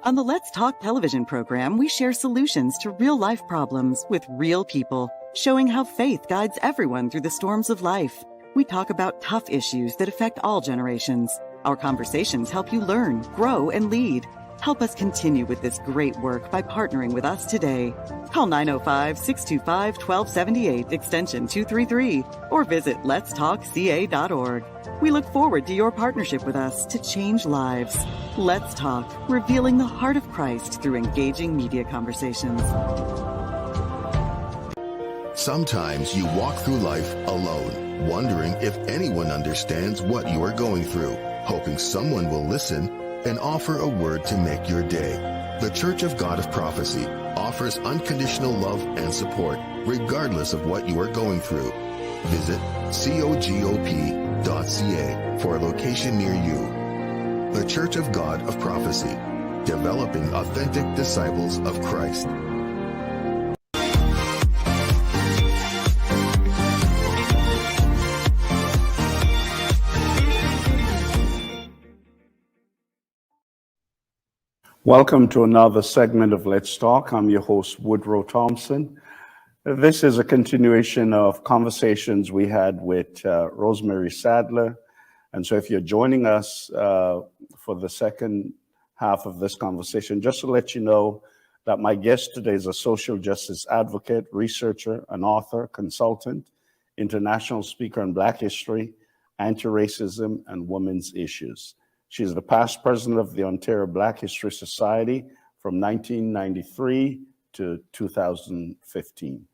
On the Let's Talk television program, we share solutions to real-life problems with real people, showing how faith guides everyone through the storms of life. We talk about tough issues that affect all generations. Our conversations help you learn, grow, and lead. Help us continue with this great work by partnering with us today. Call 905-625-1278, extension 233, or visit letstalkca.org. We look forward to your partnership with us to change lives. Let's Talk, revealing the heart of Christ through engaging media conversations. Sometimes you walk through life alone, wondering if anyone understands what you are going through, hoping someone will listen and offer a word to make your day. The Church of God of Prophecy offers unconditional love and support, regardless of what you are going through. Visit cogop.ca for a location near you. The Church of God of Prophecy, developing authentic disciples of Christ. Welcome to another segment of Let's Talk. I'm your host, Woodroe Thompson. This is a continuation of conversations we had with Rosemary Sadlier. And so if you're joining us for the second half of this conversation, just to let you know that my guest today is a social justice advocate, researcher, an author, consultant, international speaker on Black history, anti-racism, and women's issues. She is the past president of the Ontario Black History Society from 1993 to 2015.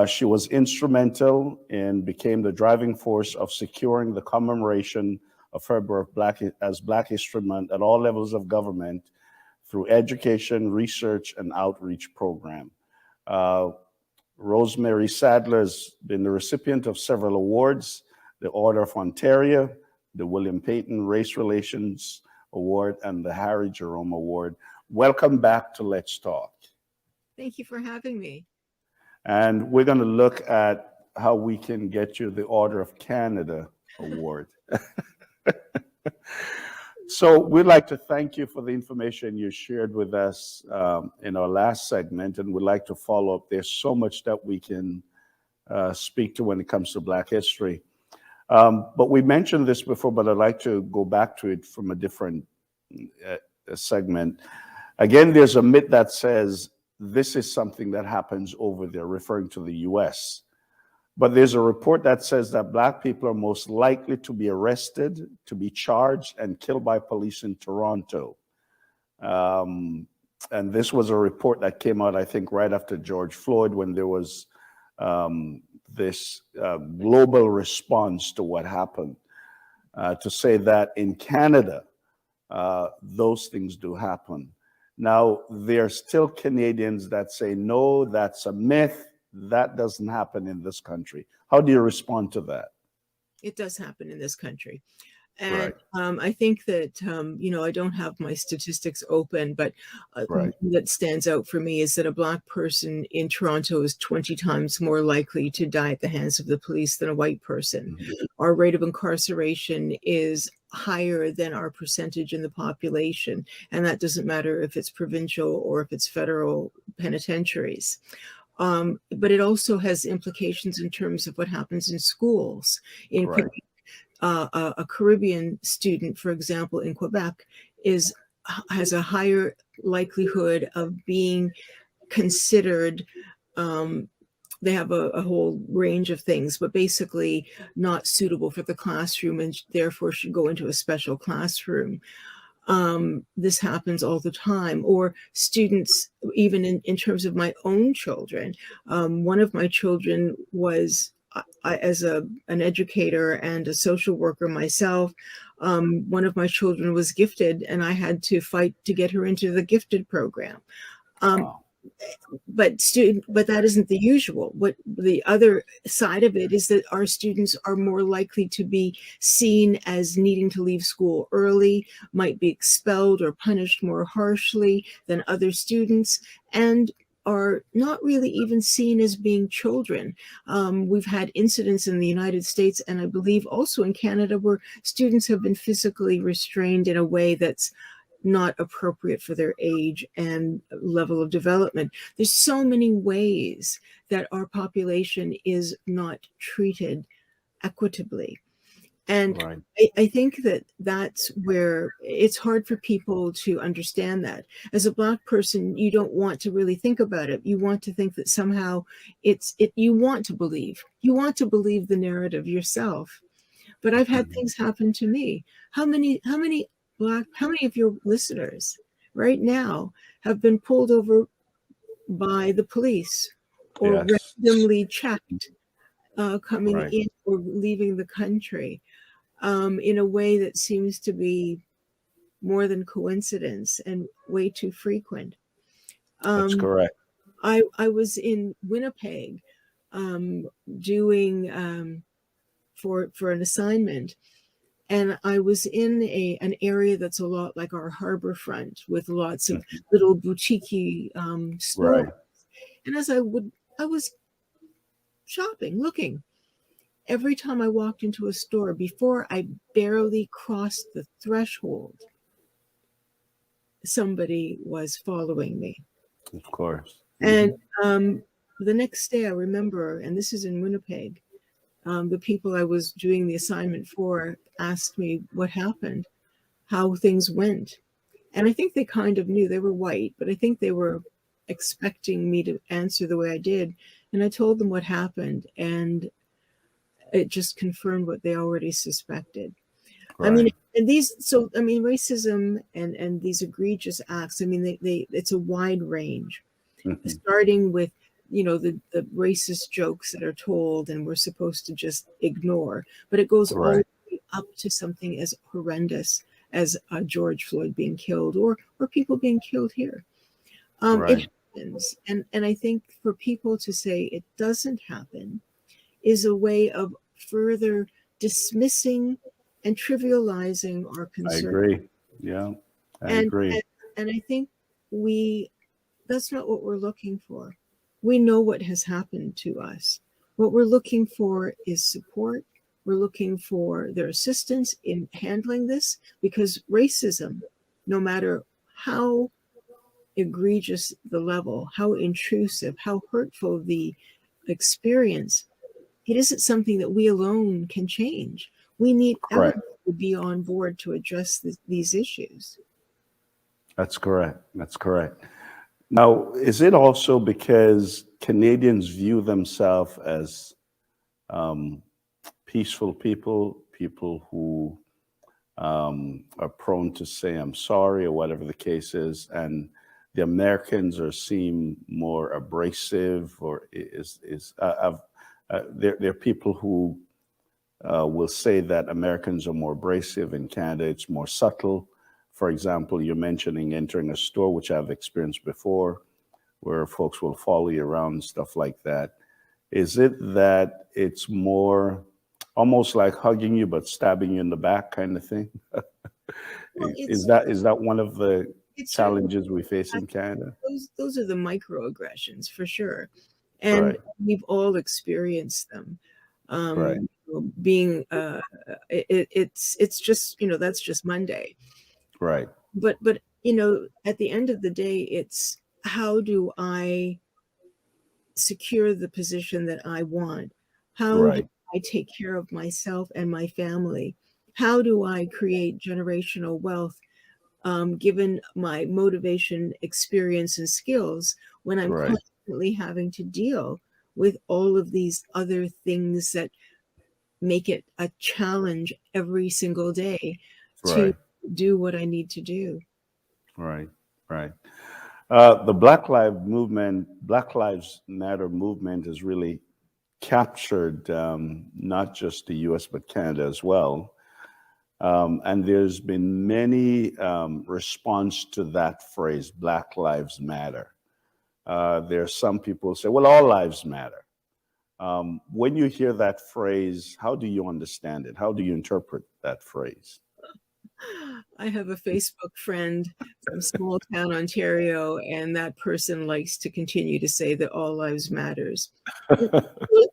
She was instrumental and became the driving force of securing the commemoration of February as Black History Month at all levels of government through education, research, and outreach program. Rosemary Sadlier has been the recipient of several awards, the Order of Ontario, the William Payton Race Relations Award, and the Harry Jerome Award. Welcome back to Let's Talk. Thank you for having me. And we're going to look at how we can get you the Order of Canada Award. So we'd like to thank you for the information you shared with us in our last segment, and we'd like to follow up. There's so much that we can speak to when it comes to Black history. But we mentioned this before, but I'd like to go back to it from a different segment. Again, there's a myth that says this is something that happens over there, referring to the US. But there's a report that says that Black people are most likely to be arrested, to be charged, and killed by police in Toronto. And this was a report that came out, I think, right after George Floyd, when there was this global response to what happened, to say that in Canada, those things do happen. Now, there are still Canadians that say, no, that's a myth. That doesn't happen in this country. How do you respond to that? It does happen in this country. And Right. I think that, I don't have my statistics open, but Right. something that stands out for me is that a Black person in Toronto is 20 times more likely to die at the hands of the police than a white person. Mhm. Our rate of incarceration is higher than our percentage in the population. And that doesn't matter if it's provincial or if it's federal penitentiaries. But it also has implications in terms of what happens in schools. In Right. Quebec, a Caribbean student, for example, in Quebec, has a higher likelihood of being considered. They have a whole range of things, but basically not suitable for the classroom and therefore should go into a special classroom. This happens all the time. Or students, even in terms of my own children. One of my children was, as an educator and a social worker myself, one of my children was gifted, and I had to fight to get her into the gifted program. Wow. But that isn't the usual. What the other side of it is that our students are more likely to be seen as needing to leave school early, might be expelled or punished more harshly than other students, and are not really even seen as being children. We've had incidents in the United States, and I believe also in Canada, where students have been physically restrained in a way that's not appropriate for their age and level of development. There's so many ways that our population is not treated equitably. And Right. I think that that's where it's hard for people to understand that. As a Black person, you don't want to really think about it. You want to think that somehow you want to believe. You want to believe the narrative yourself. But I've had things happen to me. How many of your listeners right now have been pulled over by the police or Yes. randomly checked coming Right. in or leaving the country in a way that seems to be more than coincidence and way too frequent? That's Um, correct. I was in Winnipeg doing for an assignment, and I was in an area that's a lot like our harbor front with lots of little boutique stores. Right. And as I was shopping, looking. Every time I walked into a store, before I barely crossed the threshold, somebody was following me. Of course. And the next day I remember, and this is in Winnipeg, the people I was doing the assignment for asked me what happened, how things went. And I think they kind of knew. They were white, but I think they were expecting me to answer the way I did. And I told them what happened, and it just confirmed what they already suspected. Right. I mean, and racism and these egregious acts, I mean, it's a wide range, starting with, the racist jokes that are told and we're supposed to just ignore, but it goes all the way up to something as horrendous as George Floyd being killed or people being killed here. It happens. And I think for people to say it doesn't happen is a way of further dismissing and trivializing our concern. I agree. Yeah, I agree. And I think that's not what we're looking for. We know what has happened to us. What we're looking for is support. We're looking for their assistance in handling this, because racism, no matter how egregious the level, how intrusive, how hurtful the experience, it isn't something that we alone can change. We need everyone to be on board to address these issues. That's correct. That's correct. Now, is it also because Canadians view themselves as peaceful people who are prone to say I'm sorry or whatever the case is, and the Americans seem more abrasive, or there are people who will say that Americans are more abrasive. In Canada, it's more subtle. For example, you're mentioning entering a store, which I've experienced before, where folks will follow you around and stuff like that. Is it that it's more almost like hugging you but stabbing you in the back kind of thing? Well, is that one of the challenges we face in Canada? Those are the microaggressions for sure, and we've all experienced them. Being it's just, that's just Monday. Right. But at the end of the day, it's how do I secure the position that I want? How do I take care of myself and my family? How do I create generational wealth, given my motivation, experience, and skills, when I'm constantly having to deal with all of these other things that make it a challenge every single day to do what I need to do. Right. The Black Lives Matter movement has really captured not just the U.S. but Canada as well, and there's been many response to that phrase, Black Lives Matter. There are some people who say, well, all lives matter. When you hear that phrase, how do you understand it? How do you interpret that phrase? I have a Facebook friend from small town Ontario, and that person likes to continue to say that all lives matters.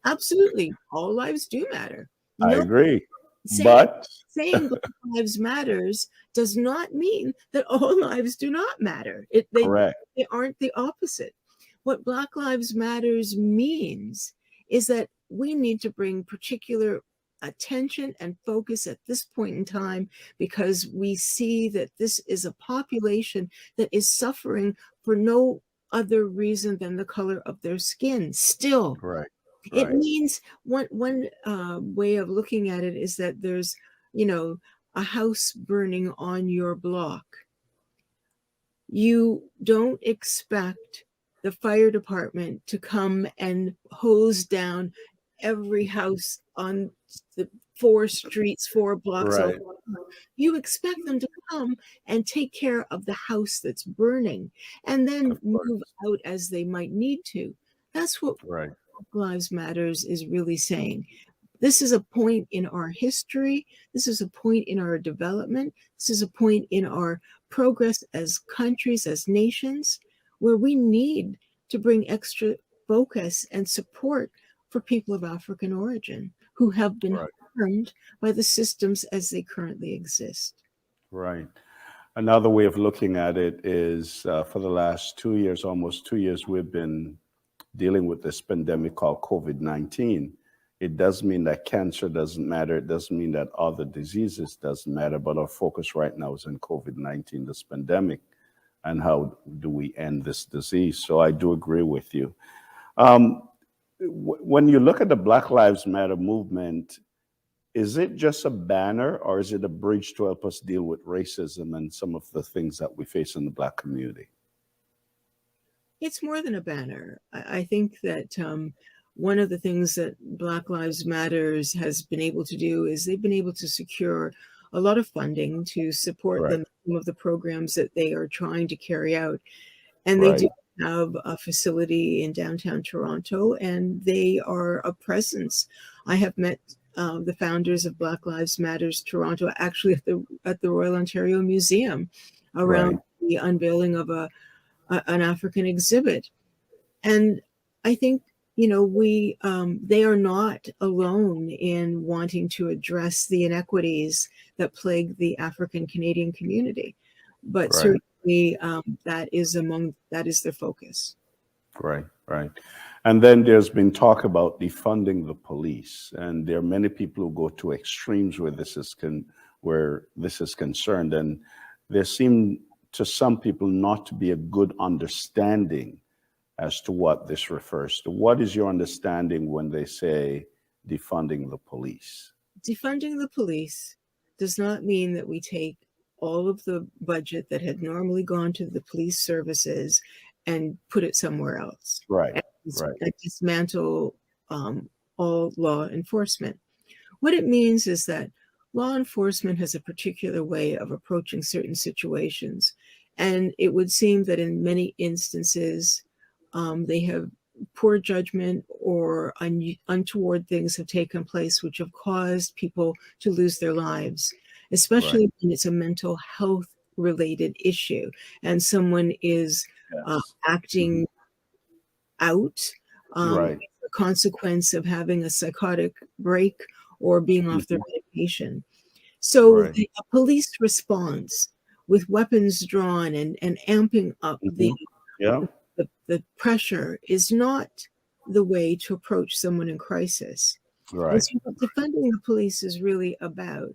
Absolutely, all lives do matter. I agree. But saying Black Lives Matters does not mean that all lives do not matter. correct. They aren't the opposite. What Black Lives Matters means is that we need to bring particular attention and focus at this point in time, because we see that this is a population that is suffering for no other reason than the color of their skin still. Right. It means one way of looking at it is that there's, a house burning on your block. You don't expect the fire department to come and hose down every house on the 4 streets, 4 blocks Right. over. You expect them to come and take care of the house that's burning and then move out as they might need to. That's what Right. Black Lives Matters is really saying. This is a point in our history. This is a point in our development. This is a point in our progress as countries, as nations, where we need to bring extra focus and support for people of African origin who have been harmed by the systems as they currently exist. Right. Another way of looking at it is for the last 2 years, almost 2 years, we've been dealing with this pandemic called COVID-19. It doesn't mean that cancer doesn't matter. It doesn't mean that other diseases doesn't matter, but our focus right now is on COVID-19, this pandemic, and how do we end this disease. So I do agree with you. When you look at the Black Lives Matter movement, is it just a banner or is it a bridge to help us deal with racism and some of the things that we face in the Black community? It's more than a banner. I think that one of the things that Black Lives Matters has been able to do is they've been able to secure a lot of funding to support some of the programs that they are trying to carry out. And they do have a facility in downtown Toronto, and they are a presence. I have met the founders of Black Lives Matters Toronto actually at the Royal Ontario Museum around the unveiling of an African exhibit. And I think, they are not alone in wanting to address the inequities that plague the African Canadian community, but certainly that is their focus. Right. And then there's been talk about defunding the police, and there are many people who go to extremes where this is concerned, and there seem to some people not to be a good understanding as to what this refers to. What is your understanding when they say defunding the police? Defunding the police does not mean that we take all of the budget that had normally gone to the police services and put it somewhere else. And dismantle all law enforcement. What it means is that law enforcement has a particular way of approaching certain situations. And it would seem that in many instances, they have poor judgment or untoward things have taken place which have caused people to lose their lives, especially when it's a mental health related issue and someone is acting out, a consequence of having a psychotic break or being off their medication. So a police response with weapons drawn and amping up the pressure is not the way to approach someone in crisis. And so what defunding the police is really about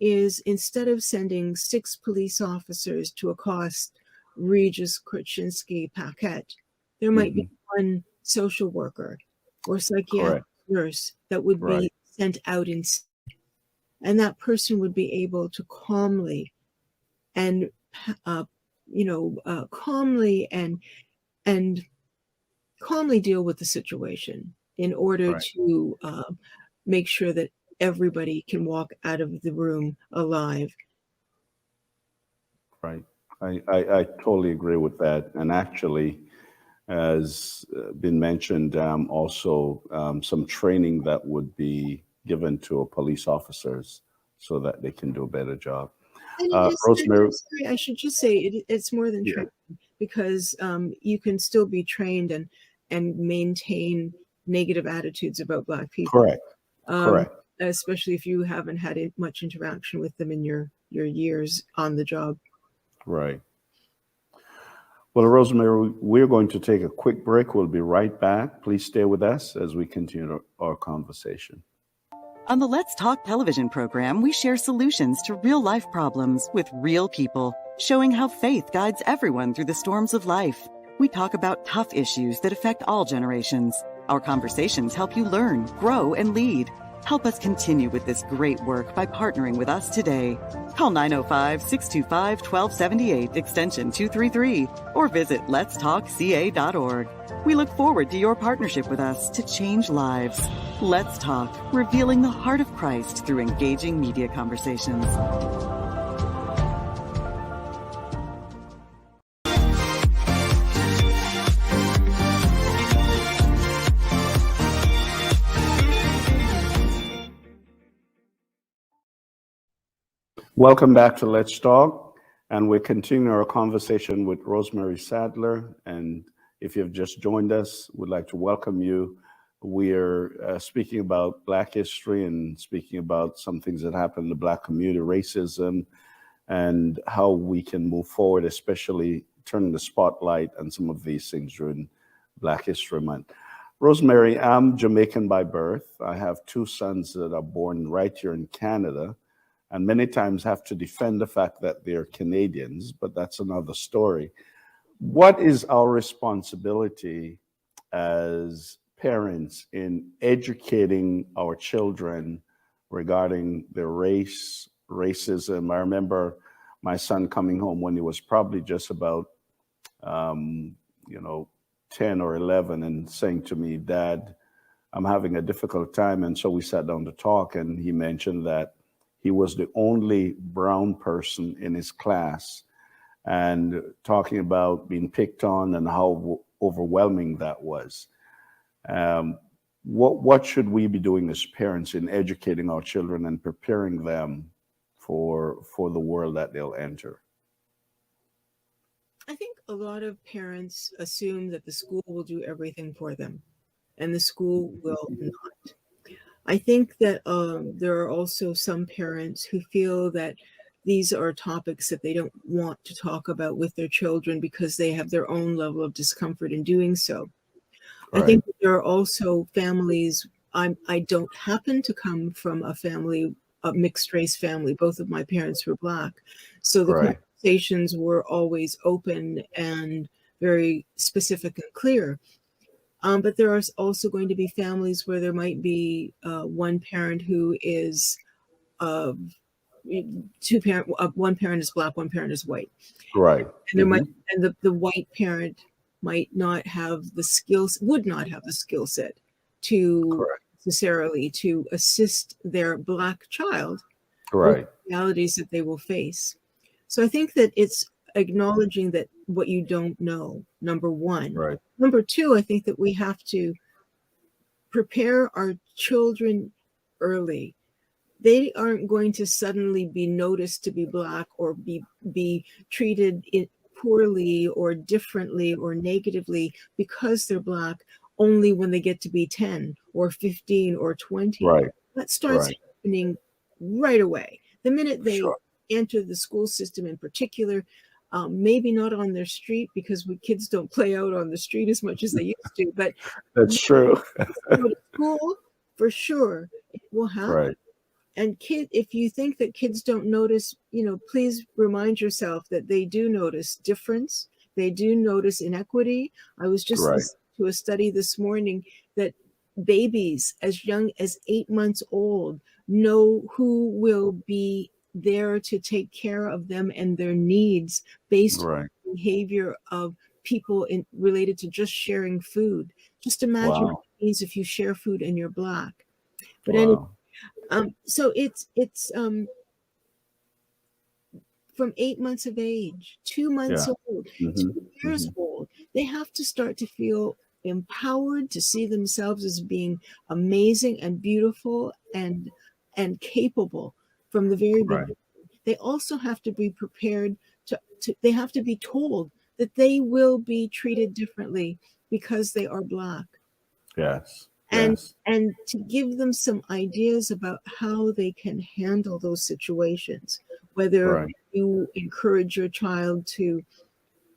is, instead of sending 6 police officers to accost Regis Kraczynski Paquette, there might be one social worker or psychiatric nurse that would be sent out instead. And that person would be able to calmly and calmly deal with the situation in order to make sure that everybody can walk out of the room alive. I totally agree with that. And actually, as been mentioned, also some training that would be given to police officers so that they can do a better job. Rosemary, I should just say it's more than training, because you can still be trained and maintain negative attitudes about Black people. Correct. especially if you haven't had much interaction with them in your years on the job. Right. Well, Rosemary, we're going to take a quick break. We'll be right back. Please stay with us as we continue our conversation. On the Let's Talk television program, we share solutions to real life problems with real people, showing how faith guides everyone through the storms of life. We talk about tough issues that affect all generations. Our conversations help you learn, grow, and lead. Help us continue with this great work by partnering with us today. Call 905-625-1278, extension 233, or visit letstalkca.org. We look forward to your partnership with us to change lives. Let's Talk, revealing the heart of Christ through engaging media conversations. Welcome back to Let's Talk, and we're continuing our conversation with Rosemary Sadlier. And if you've just joined us, we'd like to welcome you. We're speaking about Black history and speaking about some things that happen in the Black community, racism, and how we can move forward, especially turning the spotlight on some of these things during Black History Month. Rosemary, I'm Jamaican by birth. I have two sons that are born right here in Canada, and many times have to defend the fact that they're Canadians, but that's another story. What is our responsibility as parents in educating our children regarding their race, racism? I remember my son coming home when he was probably just about, 10 or 11 and saying to me, "Dad, I'm having a difficult time." And so we sat down to talk, and he mentioned that he was the only brown person in his class, and talking about being picked on and how overwhelming that was. What should we be doing as parents in educating our children and preparing them for the world that they'll enter? I think a lot of parents assume that the school will do everything for them, and the school will not. I think that there are also some parents who feel that these are topics that they don't want to talk about with their children because they have their own level of discomfort in doing so. Right. I think that there are also families. I don't happen to come from a mixed race family. Both of my parents were Black. So the Right. conversations were always open and very specific and clear. But there are also going to be families where there might be one parent who is one parent is Black, one parent is white. Right. And there might, and the white parent might not have the skills, would not have the skill set to Correct. necessarily to assist their Black child Right. with the realities that they will face. So I think that it's acknowledging that what you don't know, number one. Right. Number two, I think that we have to prepare our children early. They aren't going to suddenly be noticed to be Black or be treated poorly or differently or negatively because they're Black only when they get to be 10 or 15 or 20. Right. That starts Right. happening right away. The minute they Sure. enter the school system in particular, maybe not on their street because kids don't play out on the street as much as they used to, but That's true. go to school, for sure, it will happen. Right. And if you think that kids don't notice, please remind yourself that they do notice difference. They do notice inequity. I was just Right. listening to a study this morning that babies as young as 8 months old know who will be there to take care of them and their needs based Right. on the behavior of people related to just sharing food. Just imagine Wow. what it means if you share food and you're Black. But Wow. so it's from 8 months of age, 2 months Yeah. old, Mhm. 2 years old, they have to start to feel empowered to see themselves as being amazing and beautiful and capable from the very Right. beginning. They also have to be prepared they have to be told that they will be treated differently because they are Black. Yes. and Yes. and to give them some ideas about how they can handle those situations, whether Right. you encourage your child to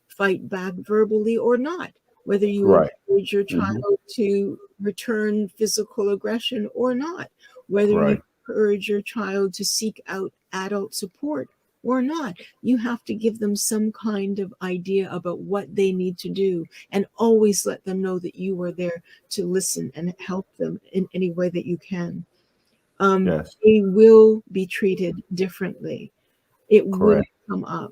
fight back verbally or not, whether you Right. encourage your Hmm. child to return physical aggression or not, whether you Right. encourage your child to seek out adult support or not. You have to give them some kind of idea about what they need to do, and always let them know that you are there to listen and help them in any way that you can. Yes. They will be treated differently. It will Correct. come up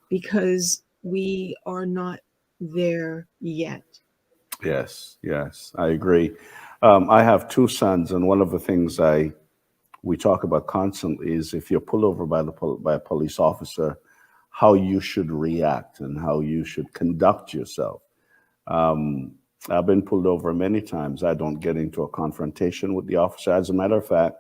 because we are not there yet. Yes. Yes. I agree. I have two sons, and one of the things we talk about constantly is if you're pulled over by a police officer, how you should react and how you should conduct yourself. Um, I've been pulled over many times. I don't get into a confrontation with the officer. As a matter of fact,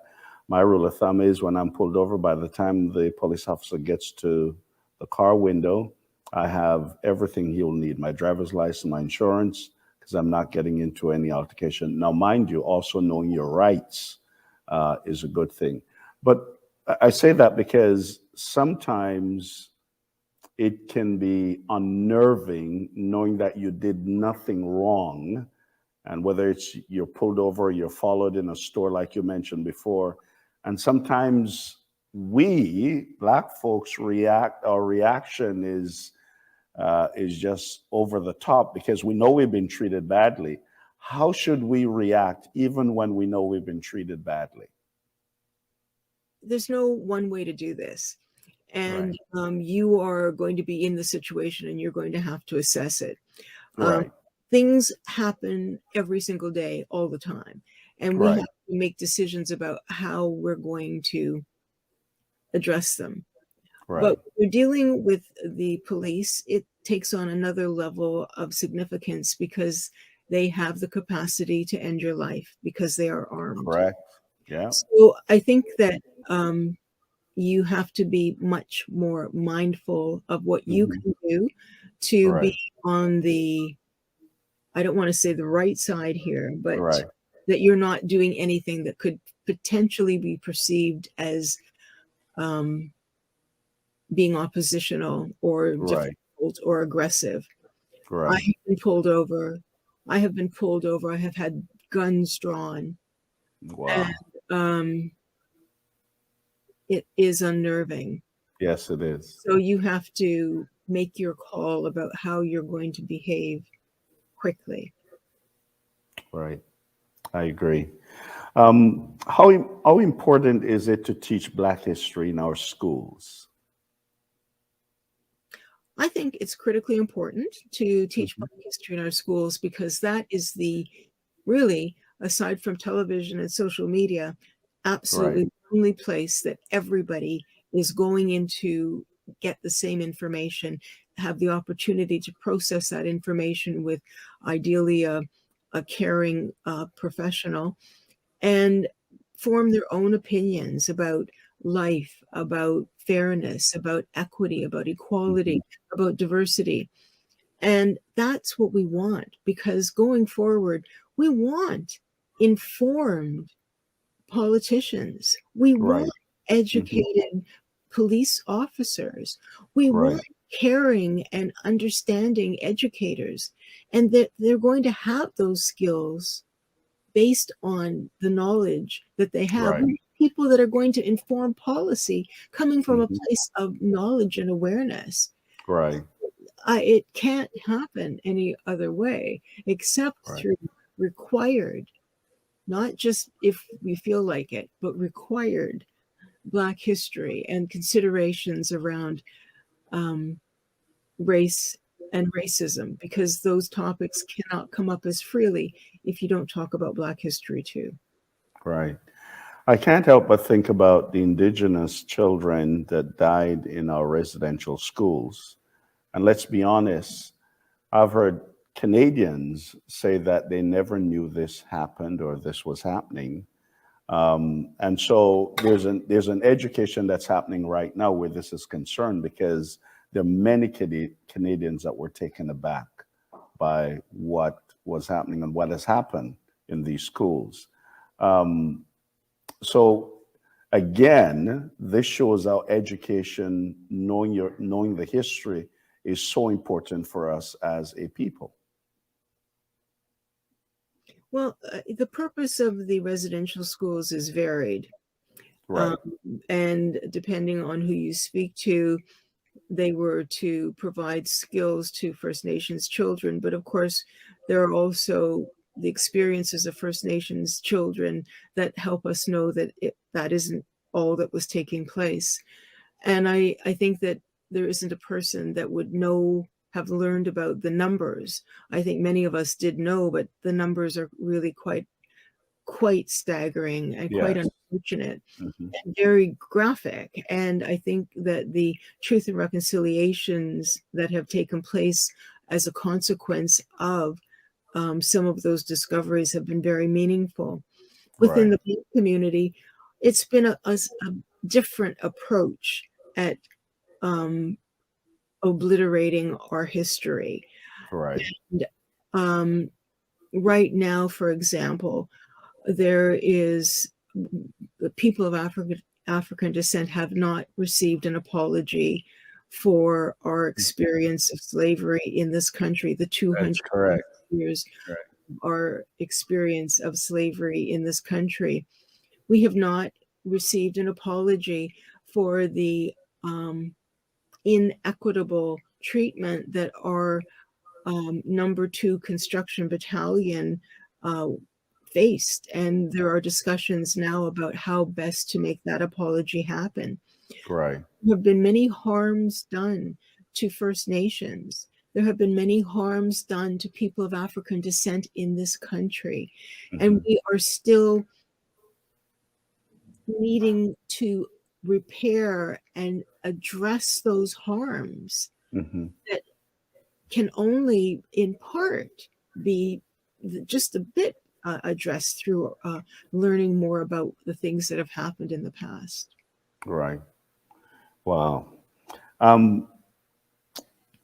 my rule of thumb is when I'm pulled over, by the time the police officer gets to the car window, I have everything he'll need, my driver's license, my insurance, because I'm not getting into any altercation. Now, mind you, also knowing your rights is a good thing. But I say that because sometimes it can be unnerving knowing that you did nothing wrong. And whether it's you're pulled over, you're followed in a store, like you mentioned before. And sometimes we, Black folks, our reaction is just over the top because we know we've been treated badly. How should we react even when we know we've been treated badly? There's no one way to do this. And Right. you are going to be in the situation and you're going to have to assess it. Um, Right. Things happen every single day, all the time. And we have Right. to make decisions about how we're going to address them. But Right. when you're dealing with the police, it takes on another level of significance because they have the capacity to end your life because they are armed. Correct. Yeah. So I think that you have to be much more mindful of what you Hmm. can do to Right. be on the, I don't want to say the right side here, but Right. that you're not doing anything that could potentially be perceived as um, being oppositional or Right. difficult or aggressive. I Right. have been pulled over. I have been pulled over. I have had guns drawn, and Wow. um, it is unnerving. Yes, it is. So you have to make your call about how you're going to behave quickly. Right. I agree. How important is it to teach Black history in our schools? I think it's critically important to teach Hmm. Black history in our schools because that is the really, aside from television and social media, Right. absolutely the only place that everybody is going into get the same information, have the opportunity to process that information with ideally a caring professional, and form their own opinions about life, about fairness, about equity, about Hmm. equality, about diversity. And that's what we want because going forward, we want informed politicians. We want Right. Hmm. educated police officers. We want Right. caring and understanding educators, and that they're going to have those skills based on the knowledge that they have. Right. People that are going to inform policy coming from a Hmm. place of knowledge and awareness. Right. It can't happen any other way except Right. through required, not just if we feel like it, but required Black history and considerations around um, race and racism, because those topics cannot come up as freely if you don't talk about Black history too. Right. I can't help but think about the indigenous children that died in our residential schools. And let's be honest, I've heard Canadians say that they never knew this happened or this was happening. And so there's an education that's happening right now where this is concerned because there are many Canadians that were taken aback by what was happening and what has happened in these schools. So again, this shows how education, knowing the history, is so important for us as a people. Well, the purpose of the residential schools is varied. Right. And depending on who you speak to, they were to provide skills to First Nations children. But of course, there are also the experiences of First Nations children that help us know that that isn't all that was taking place. And I think that there isn't a person that would have learned about the numbers. I think many of us did know, but the numbers are really quite staggering and quite Yes. unfortunate. Mm-hmm. And very graphic. And I think that the truth and reconciliations that have taken place as a consequence of some of those discoveries have been very meaningful. Within Right. the Black community, it's been a different approach at obliterating our history. Right. And, right now, for example, there is the people of African descent have not received an apology for our experience of slavery in this country, the 200 That's correct. years Correct. our experience of slavery in this country. We have not received an apology for the inequitable treatment that our number 2 construction battalion faced. And there are discussions now about how best to make that apology happen. Right. There have been many harms done to First Nations. There have been many harms done to people of African descent in this country. Mm-hmm. And we are still needing to repair and address those harms Mm-hmm. that can only in part be just a bit addressed through learning more about the things that have happened in the past. Right. Wow.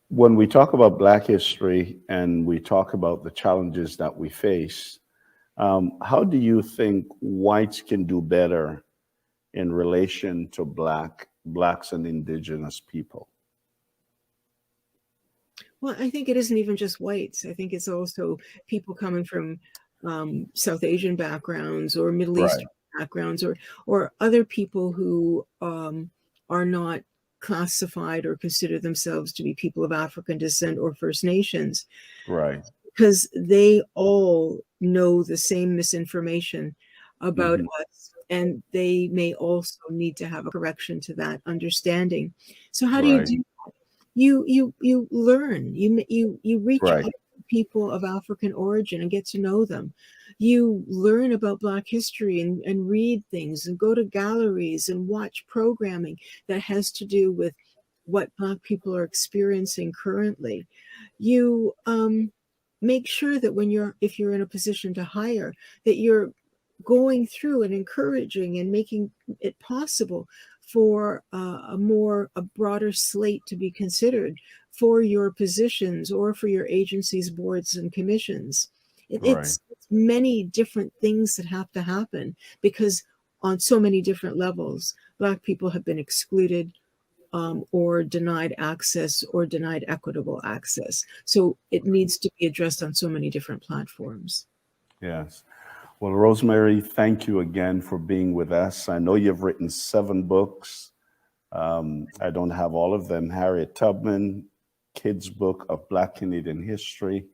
When we talk about Black history and we talk about the challenges that we face, how do you think whites can do better in relation to Blacks and Indigenous people? Well, I think it isn't even just whites. I think it's also people coming from South Asian backgrounds or Middle Right. Eastern backgrounds, or other people who are not classified or consider themselves to be people of African descent or First Nations, Right. because they all know the same misinformation about Mm-hmm. us, and they may also need to have a correction to that understanding. So how do you Right. do that? You learn, you reach Right. out to people of African origin and get to know them. You learn about Black history and read things and go to galleries and watch programming that has to do with what Black people are experiencing currently. You make sure that if you're in a position to hire, that you're going through and encouraging and making it possible for a broader slate to be considered for your positions or for your agencies, boards, and commissions. Right. It's many different things that have to happen, because on so many different levels, Black people have been excluded or denied access or denied equitable access. So it needs to be addressed on so many different platforms. Yes. Well, Rosemary, thank you again for being with us. I know you've written 7 books. I don't have all of them. Harriet Tubman, Kids' Book of Black Canadian History.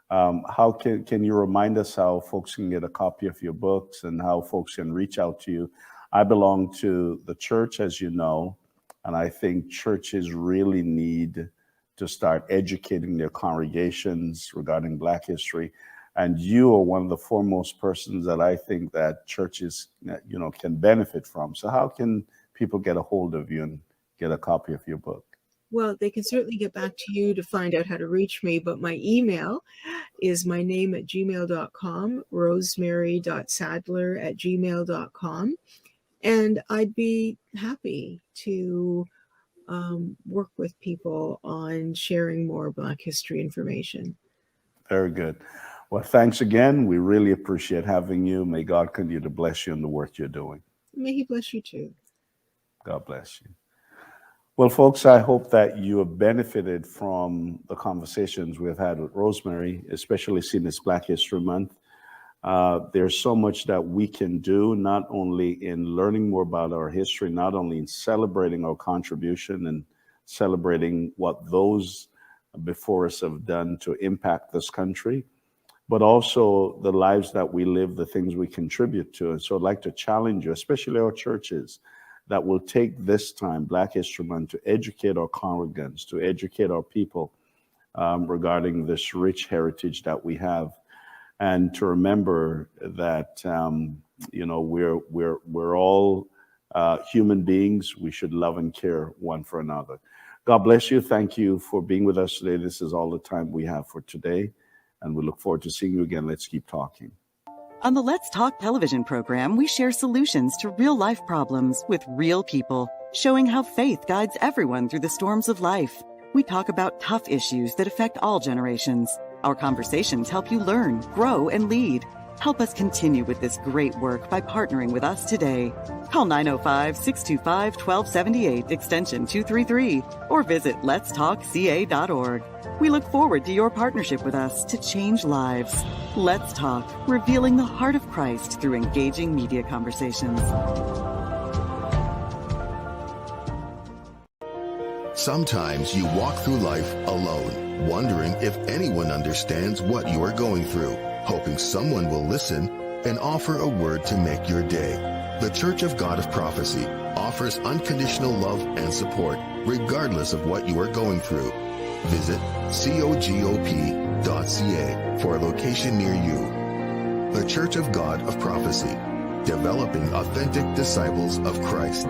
How can you remind us how folks can get a copy of your books and how folks can reach out to you? I belong to the church, as you know, and I think churches really need to start educating their congregations regarding Black history. And you are one of the foremost persons that I think that churches, can benefit from. So how can people get a hold of you and get a copy of your book? Well, they can certainly get back to you to find out how to reach me, but my email is my name at gmail.com, rosemary.sadler@gmail.com. And I'd be happy to work with people on sharing more Black history information. Very good. Well, thanks again. We really appreciate having you. May God continue to bless you in the work you're doing. May He bless you too. God bless you. Well, folks, I hope that you have benefited from the conversations we've had with Rosemary, especially seeing this Black History Month. There's so much that we can do, not only in learning more about our history, not only in celebrating our contribution and celebrating what those before us have done to impact this country, but also the lives that we live, the things we contribute to. And so I'd like to challenge you, especially our churches, that will take this time, Black History Month, to educate our congregants, to educate our people regarding this rich heritage that we have, and to remember that we're all human beings. We should love and care one for another. God bless you. Thank you for being with us today. This is all the time we have for today, and we look forward to seeing you again. Let's keep talking. On the Let's Talk television program, we share solutions to real-life problems with real people, showing how faith guides everyone through the storms of life. We talk about tough issues that affect all generations. Our conversations help you learn, grow, and lead. Help us continue with this great work by partnering with us today. Call 905-625-1278, extension 233, or visit letstalkca.org. We look forward to your partnership with us to change lives. Let's Talk, revealing the heart of Christ through engaging media conversations. Sometimes you walk through life alone, wondering if anyone understands what you are going through, hoping someone will listen and offer a word to make your day. The Church of God of Prophecy offers unconditional love and support, regardless of what you are going through. Visit cogop.ca for a location near you. The Church of God of Prophecy, developing authentic disciples of Christ.